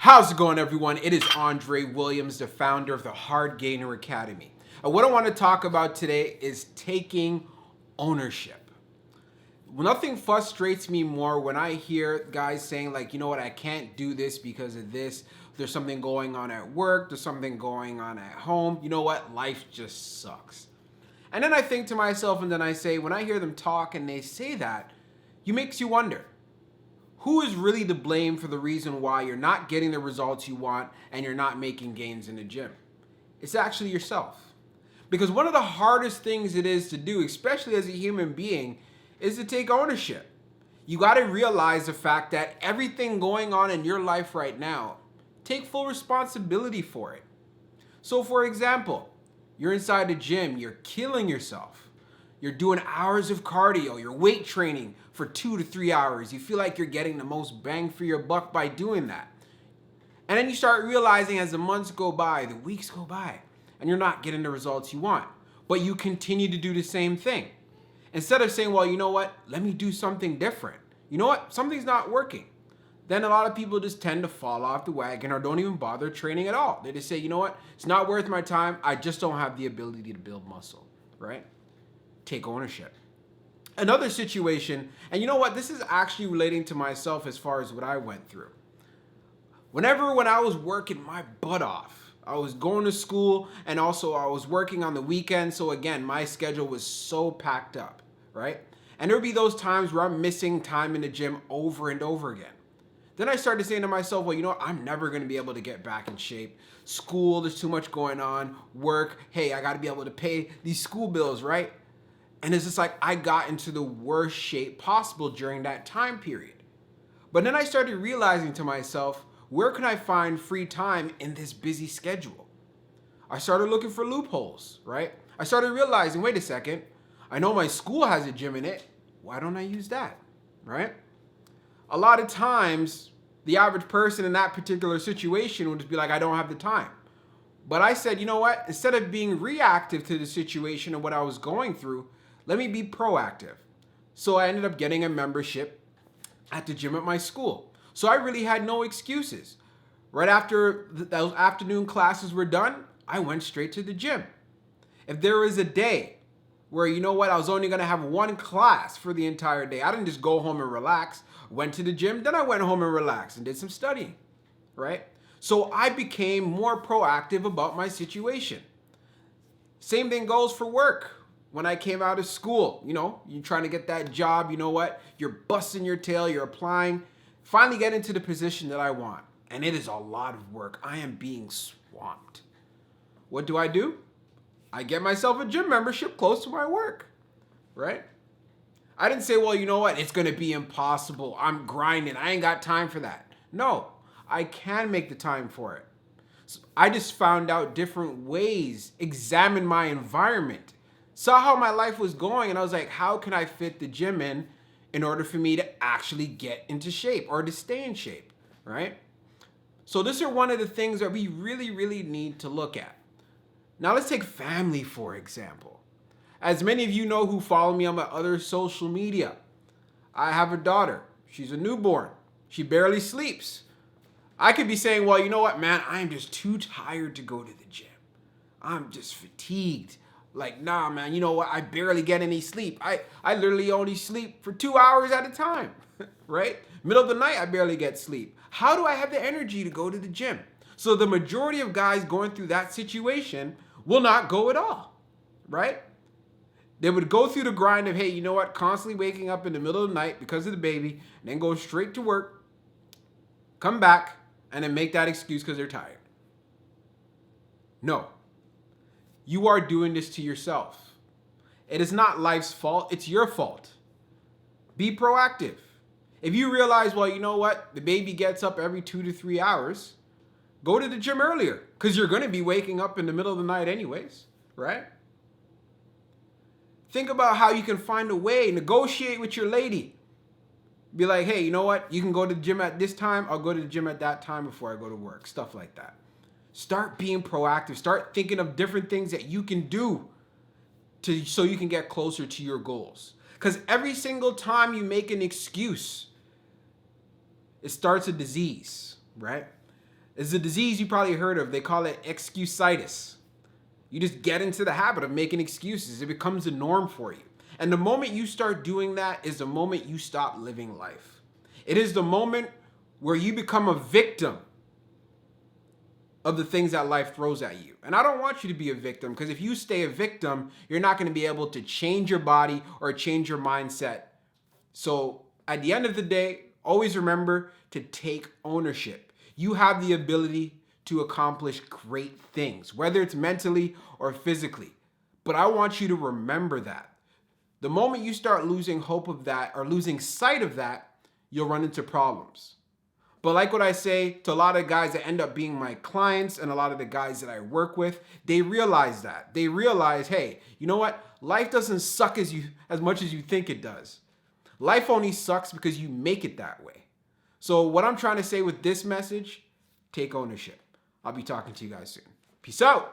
How's it going, everyone? It is Andre Williams, the founder of the Hard Gainer Academy. And what I want to talk about today is taking ownership. Nothing frustrates me more when I hear guys saying, like, you know what, I can't do this because of this. There's something going on at work. There's something going on at home. You know what? Life just sucks. And then I think to myself, and then I say, when I hear them talk and they say that, it makes you wonder. Who is really to blame for the reason why you're not getting the results you want and you're not making gains in the gym? It's actually yourself. Because one of the hardest things it is to do, especially as a human being, is to take ownership. You got to realize the fact that everything going on in your life right now, take full responsibility for it. So for example, you're inside the gym, you're killing yourself. You're doing hours of cardio, you're weight training for 2 to 3 hours. You feel like you're getting the most bang for your buck by doing that. And then you start realizing as the months go by, the weeks go by, and you're not getting the results you want. But you continue to do the same thing. Instead of saying, well, you know what, let me do something different. You know what, something's not working. Then a lot of people just tend to fall off the wagon or don't even bother training at all. They just say, you know what, it's not worth my time. I just don't have the ability to build muscle, right? Take ownership. Another situation, and you know what, this is actually relating to myself as far as what I went through. When I was working my butt off, I was going to school and also I was working on the weekend. So again, my schedule was so packed up, right? And there would be those times where I'm missing time in the gym over and over again. Then I started saying to myself, well, you know what? I'm never going to be able to get back in shape. School, there's too much going on. Work, hey, I got to be able to pay these school bills, right? And it's just like I got into the worst shape possible during that time period. But then I started realizing to myself, where can I find free time in this busy schedule? I started looking for loopholes, right? I started realizing, wait a second, I know my school has a gym in it. Why don't I use that, right? A lot of times, the average person in that particular situation would just be like, I don't have the time. But I said, you know what? Instead of being reactive to the situation and what I was going through, let me be proactive. So I ended up getting a membership at the gym at my school. So I really had no excuses. Right after those afternoon classes were done, I went straight to the gym. If there was a day where, you know what, I was only going to have one class for the entire day, I didn't just go home and relax. Went to the gym, then I went home and relaxed and did some studying, right? So I became more proactive about my situation. Same thing goes for work. When I came out of school, you know, you're trying to get that job, you know what? You're busting your tail, you're applying, finally get into the position that I want. And it is a lot of work. I am being swamped. What do? I get myself a gym membership close to my work, right? I didn't say, well, you know what? It's going to be impossible. I'm grinding. I ain't got time for that. No, I can make the time for it. So I just found out different ways, examined my environment, saw how my life was going, and I was like, how can I fit the gym in order for me to actually get into shape or to stay in shape, right? So these are one of the things that we really, really need to look at. Now let's take family, for example. As many of you know who follow me on my other social media, I have a daughter. She's a newborn. She barely sleeps. I could be saying, well, you know what, man, I'm just too tired to go to the gym. I'm just fatigued. Like, nah, man, you know what? I barely get any sleep. I literally only sleep for 2 hours at a time, right? Middle of the night, I barely get sleep. How do I have the energy to go to the gym? So the majority of guys going through that situation will not go at all, right? They would go through the grind of, hey, you know what? Constantly waking up in the middle of the night because of the baby, and then go straight to work, come back, and then make that excuse because they're tired. No. You are doing this to yourself. It is not life's fault. It's your fault. Be proactive. If you realize, well, you know what? The baby gets up every 2 to 3 hours. Go to the gym earlier because you're going to be waking up in the middle of the night anyways, right? Think about how you can find a way. Negotiate with your lady. Be like, hey, you know what? You can go to the gym at this time. I'll go to the gym at that time before I go to work. Stuff like that. Start being proactive. Start thinking of different things that you can do so you can get closer to your goals. Because every single time you make an excuse, it starts a disease, right? It's a disease you probably heard of. They call it excusitis. You just get into the habit of making excuses. It becomes a norm for you. And the moment you start doing that is the moment you stop living life. It is the moment where you become a victim of the things that life throws at you. And I don't want you to be a victim, because if you stay a victim, you're not going to be able to change your body or change your mindset. So at the end of the day, always remember to take ownership. You have the ability to accomplish great things, whether it's mentally or physically. But I want you to remember that. The moment you start losing hope of that or losing sight of that, you'll run into problems. But like what I say to a lot of guys that end up being my clients and a lot of the guys that I work with, they realize that. They realize, hey, you know what? Life doesn't suck as much as you think it does. Life only sucks because you make it that way. So what I'm trying to say with this message, take ownership. I'll be talking to you guys soon. Peace out.